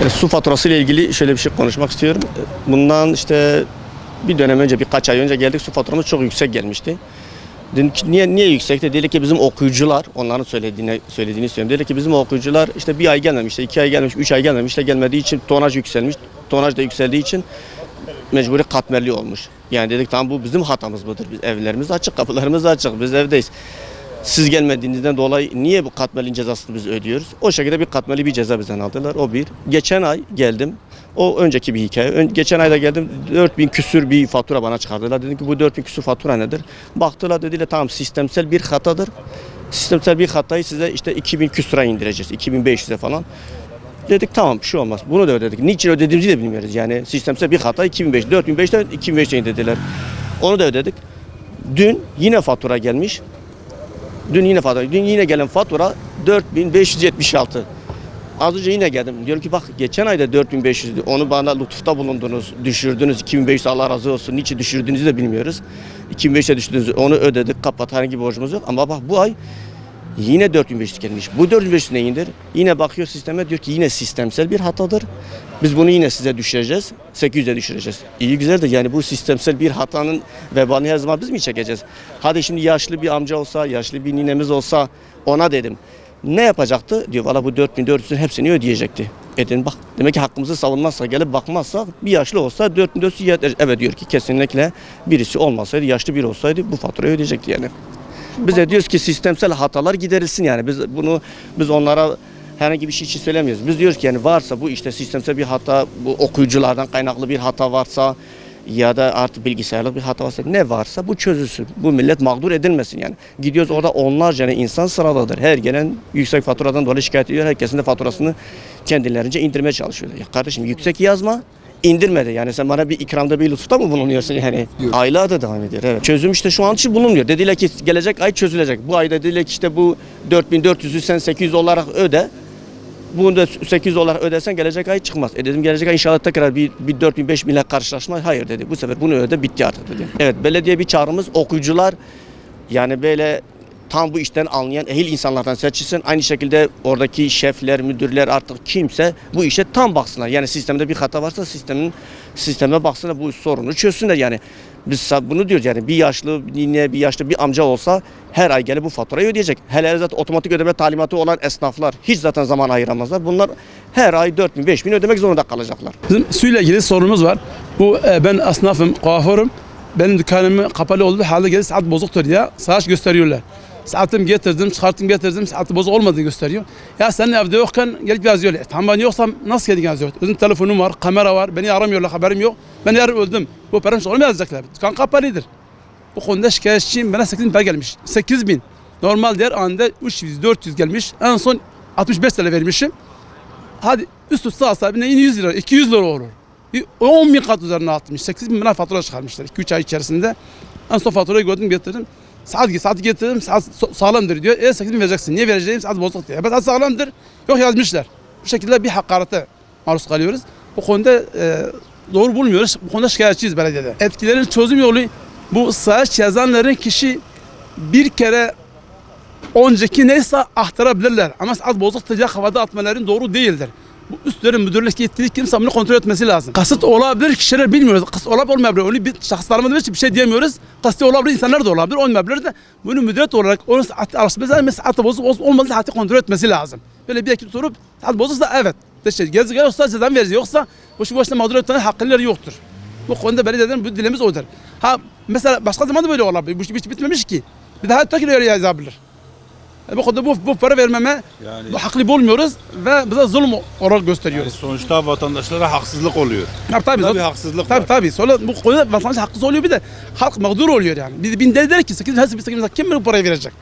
Su faturası ile ilgili şöyle bir şey konuşmak istiyorum. Bundan işte bir dönem önce, birkaç ay önce geldik, su faturamız çok yüksek gelmişti. Dedim ki niye yüksekti? Dedi ki bizim okuyucular, onların söylediğini söylüyorum. Dedi ki bizim okuyucular işte bir ay gelmemiş, 2 ay gelmemiş, 3 ay gelmemiş de gelmediği için tonaj yükselmiş. Tonaj da yükseldiği için mecburi katmerli olmuş. Yani dedik tamam, bu bizim hatamız budur. Biz evlerimiz açık, kapılarımız açık, biz evdeyiz. Siz gelmediğinizden dolayı niye bu katmerliğin cezasını biz ödüyoruz? O şekilde bir katmerli bir ceza bizden aldılar. O bir. Geçen ay geldim. O önceki bir hikaye. Geçen ayda geldim, 4000 küsür bir fatura bana çıkardılar. Dedim ki bu 4000 küsür fatura nedir? Baktılar, dediler tamam, sistemsel bir hatadır. Sistemsel bir hatayı size işte 2000 küsura indireceğiz. 2500'e falan. Dedik tamam, bir şey olmaz. Bunu da ödedik. Niçin ödediğimizi de bilmiyoruz. Yani sistemsel bir hata 2500, 4500'den 2500'e indirdiler. Onu da ödedik. Dün yine fatura gelmiş. Dün yine gelen fatura 4576. Az önce yine geldim. Diyorum ki bak, geçen ayda 4500'dü. Onu bana lütufta bulundunuz, düşürdünüz. 2500, Allah razı olsun. Niçin düşürdüğünüzü de bilmiyoruz. 2500'e düşürdünüz. Onu ödedik, kapat, herhangi bir borcumuz yok. Ama bak bu ay yine 4500 gelmiş. Bu 4500 neyindir? Yine bakıyor sisteme, diyor ki yine sistemsel bir hatadır. Biz bunu yine size düşüreceğiz. 800'e düşüreceğiz. İyi güzel de yani bu sistemsel bir hatanın vebalini her zaman biz mi çekeceğiz? Hadi şimdi yaşlı bir amca olsa, yaşlı bir ninemiz olsa, ona dedim. Ne yapacaktı? Diyor valla bu 4400'ün hepsini ödeyecekti. Dedim bak, demek ki hakkımızı savunmazsa, gelip bakmazsa, bir yaşlı olsa 4400 yeter. Evet, diyor ki kesinlikle birisi olmasaydı, yaşlı biri olsaydı bu faturayı ödeyecekti yani. Biz de diyoruz ki sistemsel hatalar giderilsin yani. Biz onlara herhangi bir şey için söylemiyoruz. Biz diyoruz ki yani varsa bu işte sistemsel bir hata, bu okuyuculardan kaynaklı bir hata varsa ya da artık bilgisayarlık bir hata varsa, ne varsa bu çözülsün. Bu millet mağdur edilmesin yani. Gidiyoruz orada onlarca insan sıradadır. Her gelen yüksek faturadan dolayı şikayet ediyor. Herkesin de faturasını kendilerince indirmeye çalışıyorlar. Ya kardeşim, yüksek yazma, indirmedi. Yani sen bana bir ikramda, bir lütufta mı bulunuyorsun yani? Aylardır devam ediyor. Evet. Çözüm işte şu an için bulunmuyor. Dediler ki gelecek ay çözülecek. Bu ayda dediler ki işte bu 4400'ü sen 800 olarak öde. Bunu da 800 olarak ödersen gelecek ay çıkmaz. Dedim gelecek ay inşallah tekrar bir 4000-5000 ile karşılaşma. Hayır dedi. Bu sefer bunu öde, bitti artık dedi. Evet, belediye bir çağrımız, okuyucular yani böyle tam bu işten anlayan ehil insanlardan seçilsin. Aynı şekilde oradaki şefler, müdürler, artık kimse bu işe tam baksınlar. Yani sistemde bir hata varsa sisteme baksınlar, bu sorunu çözsünler yani. Biz bunu diyoruz yani, bir yaşlı bir amca olsa her ay gelip bu faturayı ödeyecek. Hele zaten otomatik ödeme talimatı olan esnaflar hiç zaten zaman ayıramazlar. Bunlar her ay 4000, 5000 ödemek zorunda kalacaklar. Bizim suyla ilgili sorunumuz var. Bu ben esnafım, kuaförüm. Benim dükkanım kapalı oldu. Halde geldi, saat bozuktur diye saat gösteriyorlar. Saatimi getirdim, çıkarttım getirdim, saati bozuk olmadığını gösteriyor. Ya sen evde yokken gelip yazıyorlar. Tamam, ben yoksam nasıl gelip yazıyor? Özüm telefonum var, kamera var, beni aramıyorlar, haberim yok. Ben yarın öldüm. Bu param sonra mı yazacaklar? Dükkan kapalıdır. Bu konuda şikayetçiyim. Bana 8.000 para gelmiş. 8.000. Normal diğer anda 300, 400 gelmiş. En son 65 TL vermişim. Hadi üst üste alsa yine 100 lira, 200 lira olur. 10.000 kat üzerine atmış. 8.000 lira fatura çıkarmışlar 2-3 ay içerisinde. En son faturayı gördüm, getirdim. Saat getirdim, saat sağlamdır diyor. 8.000 vereceksin. Niye vereceğim? Saat bozuk diyor. Saat sağlamdır. Yok, yazmışlar. Bu şekilde bir hakarete maruz kalıyoruz. Bu konuda doğru bulmuyoruz. Bu konuda şikayetçiyiz belediyede. Etkilerin çözüm yolu, bu saat yazanların kişi bir kere önceki neyse aktarabilirler. Ama saat bozuk diye havada atmaların doğru değildir. Bu üstlerin müdürlük yetkili kimse bunu kontrol etmesi lazım. Kasıt olabilir, kişiler bilmiyoruz. Kasıt olmayabilir. Onu bir şahıslarımızda bir şey diyemiyoruz. Kasıt olabilir, insanlar da olabilir. Olmayabilir de bunu müdüret olarak onun araştırması, saati bozuk olmadı, saati kontrol etmesi lazım. Böyle bir ekip sorup saat bozuksa evet. Gezi yoksa cezam veririz. Yoksa boşuna mağdur etmenin hakkları yoktur. Bu konuda belediyeden bu dilemiz odur. Ha mesela başka zaman da böyle olabilir. Bu iş bitmemiş ki. Bir daha tekrar yazabilir. Bu konuda bu para vermeme yani, bu haklı bulmuyoruz ve bize zulüm olarak gösteriyor. Yani sonuçta vatandaşlara haksızlık oluyor. Tabii bir haksızlık var. Tabii. Sonra bu konuda vatandaş haksız oluyor, bir de halk mağdur oluyor yani. Bir der ki 8.000 kim bu parayı verecek?